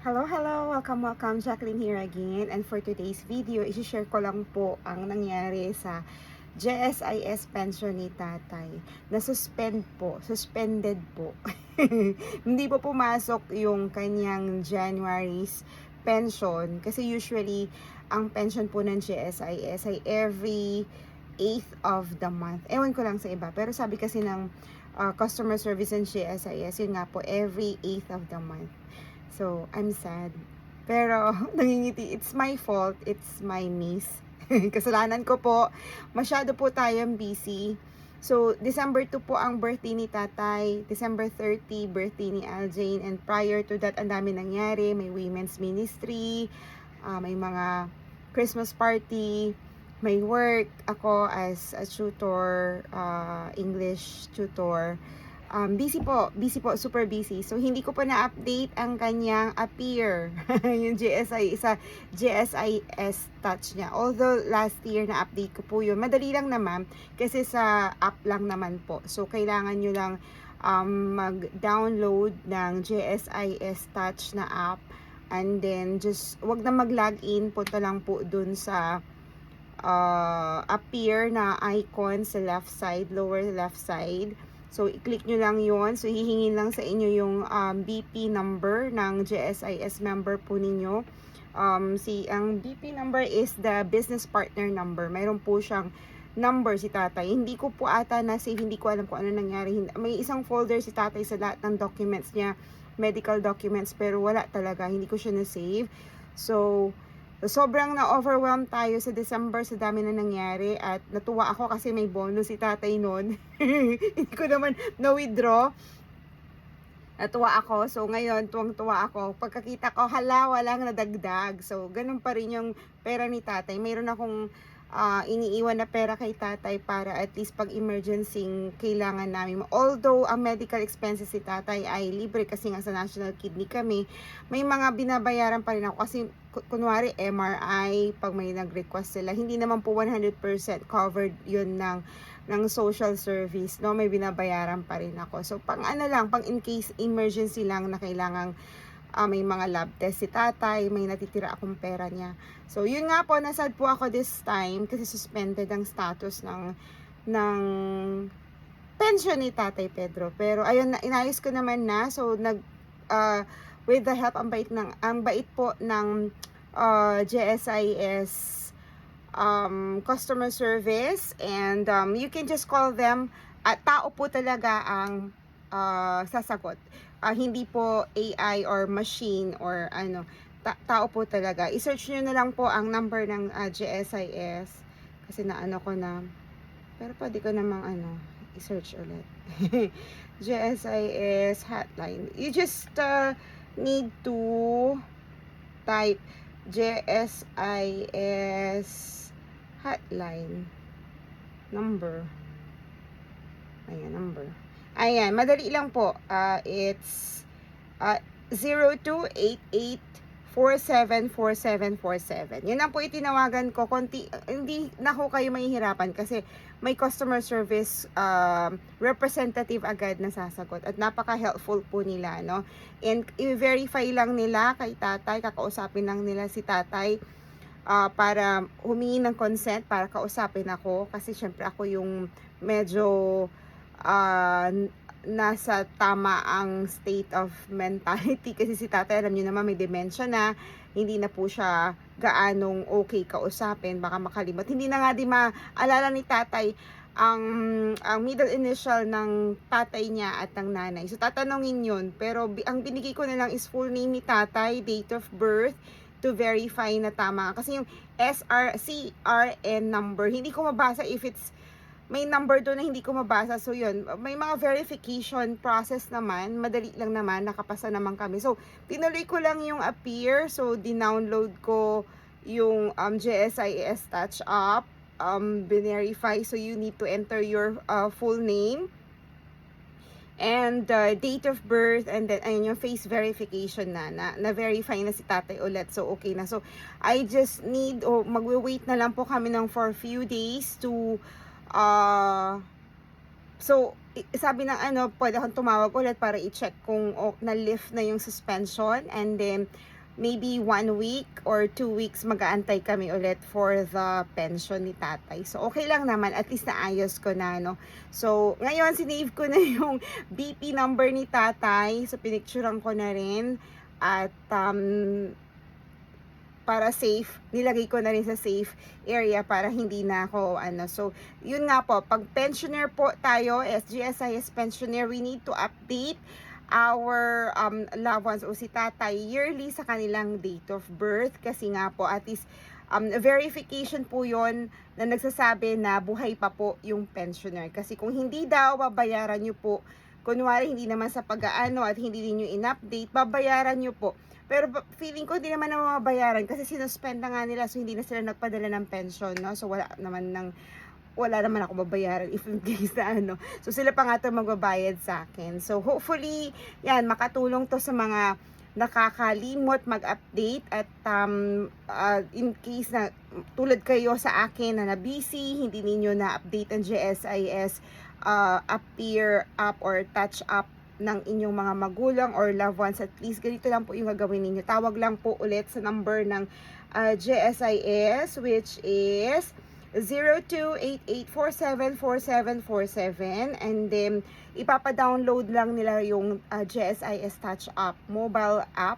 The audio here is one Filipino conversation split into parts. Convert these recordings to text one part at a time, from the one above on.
Hello, welcome, Jacqueline here again. And for today's video, isi-share ko lang po ang nangyari sa JSIS pension ni tatay. Suspended po. Hindi po pumasok yung kanyang January's pension. Kasi usually, ang pension po ng JSIS ay every 8th of the month. Ewan ko lang sa iba. Pero sabi kasi ng customer service ng JSIS, yun nga po, every 8th of the month. So, I'm sad. Pero, nangingiti. It's my fault. It's my miss. Kasalanan ko po. Masyado po tayong busy. So, December 2 po ang birthday ni tatay. December 30, birthday ni Aljane. And prior to that, ang dami nangyari. May women's ministry. May mga Christmas party. May work. Ako as a tutor, English tutor. Busy po, super busy. So, hindi ko pa na-update ang kanyang appear. Yung GSIS touch niya. Although, last year na-update ko po yun. Madali lang naman, kasi sa app lang naman po. So, kailangan nyo lang mag-download ng GSIS touch na app. And then, just, wag na mag-login. Punta lang po dun sa appear na icon sa left side, lower left side. So, i-click nyo lang yon. So, hihingin lang sa inyo yung BP number ng GSIS member po ninyo. Ang BP number is the business partner number. Mayroon po siyang number si tatay. Hindi ko po ata na-save. Hindi ko alam kung ano nangyari. May isang folder si tatay sa lahat ng documents niya. Medical documents. Pero wala talaga. Hindi ko siya na-save. So, sobrang na-overwhelm tayo sa December sa dami na nangyari at natuwa ako kasi may bonus si tatay noon. Hindi ko naman na-withdraw. Natuwa ako. So, ngayon, tuwang-tuwa ako. Pagkakita ko, hala, walang nadagdag. So, ganun pa rin yung pera ni tatay. Mayroon akong iniiwan na pera kay tatay para at least pag emergency kailangan namin. Although ang medical expenses si tatay ay libre kasi nga sa National Kidney kami, may mga binabayaran pa rin ako kasi kunwari MRI pag may nag-request sila, hindi naman po 100% covered yun ng social service, no? May binabayaran pa rin ako. So pang ano lang, pang in case emergency lang na kailangang may mga lab test si tatay, may natitira akong pera niya. So, yun nga po, nasad po ako this time kasi suspended ang status ng pension ni Tatay Pedro. Pero, ayun, inayos ko naman na. So, with the help, ang bait po ng JSIS customer service, and you can just call them. At tao po talaga ang sasagot. Hindi po AI or machine or ano, tao po talaga. I-search nyo na lang po ang number ng GSIS kasi naano ko na, pero pwede ko namang i-search ulit. GSIS hotline. You just need to type GSIS hotline number. Ayan, number. Ayan, madali lang po. It's 0288474747. Yun lang po itinawagan ko. Hindi na ho kayo mahihirapan kasi may customer service representative agad na sasagot. At napaka-helpful po nila, no? And i-verify lang nila kay tatay, kakausapin lang nila si tatay para humingi ng consent para kausapin ako. Kasi syempre ako yung medyo nasa tama ang state of mentality kasi si tatay, alam niyo naman, may dementia na, hindi na po siya gaanong okay kausapin, baka makalimot. Hindi na nga di maalala ni tatay ang middle initial ng tatay niya at ng nanay. So tatanungin yun, pero ang binigay ko na lang is full name ni tatay, date of birth, to verify na tama. Kasi yung SRCRN number, hindi ko mabasa if it's may number doon na hindi ko mabasa. So, yun. May mga verification process naman. Madali lang naman. Nakapasa naman kami. So, tinuloy ko lang yung appear. So, dinownload ko yung GSIS Touch app. Verify. So, you need to enter your full name and date of birth, and then ayun yung face verification na-verify na si tatay ulit. So, okay na. So, I just need, magwe-wait na lang po kami for few days to so, sabi ng pwede akong tumawag ulit para i-check kung na-lift na yung suspension, and then maybe 1 week or 2 weeks mag-aantay kami ulit for the pension ni tatay. So, okay lang naman. At least naayos ko na, no? So, ngayon, sinave ko na yung BP number ni tatay. So, pinicturean ko na rin. At, para safe, nilagay ko na rin sa safe area para hindi na ako, So, yun nga po, pag pensioner po tayo, as GSIS pensioner, we need to update our loved ones o si tatay yearly sa kanilang date of birth kasi nga po at least verification po yon na nagsasabi na buhay pa po yung pensioner kasi kung hindi daw babayaran nyo po, kunwari hindi naman sa pag-aano at hindi niyo in-update, babayaran nyo po. Pero feeling ko hindi naman na mababayaran kasi sinuspend na nga nila so hindi na sila nagpadala ng pension, no? So wala naman ako babayaran if in case na So, sila pa nga ito magbabayad sa akin. So, hopefully, yan, makatulong to sa mga nakakalimot mag-update at in case na tulad kayo sa akin na busy, hindi ninyo na-update ang GSIS appear up or touch up ng inyong mga magulang or loved ones, at least ganito lang po yung gagawin ninyo. Tawag lang po ulit sa number ng GSIS which is 0288474747 and then ipapa-download lang nila yung GSIS Touch App mobile app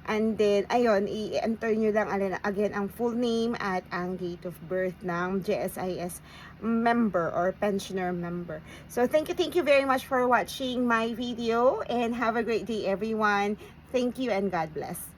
and then ayun i-enter nyo lang again ang full name at ang date of birth ng GSIS member or pensioner member. So thank you very much for watching my video and have a great day everyone. Thank you and God bless.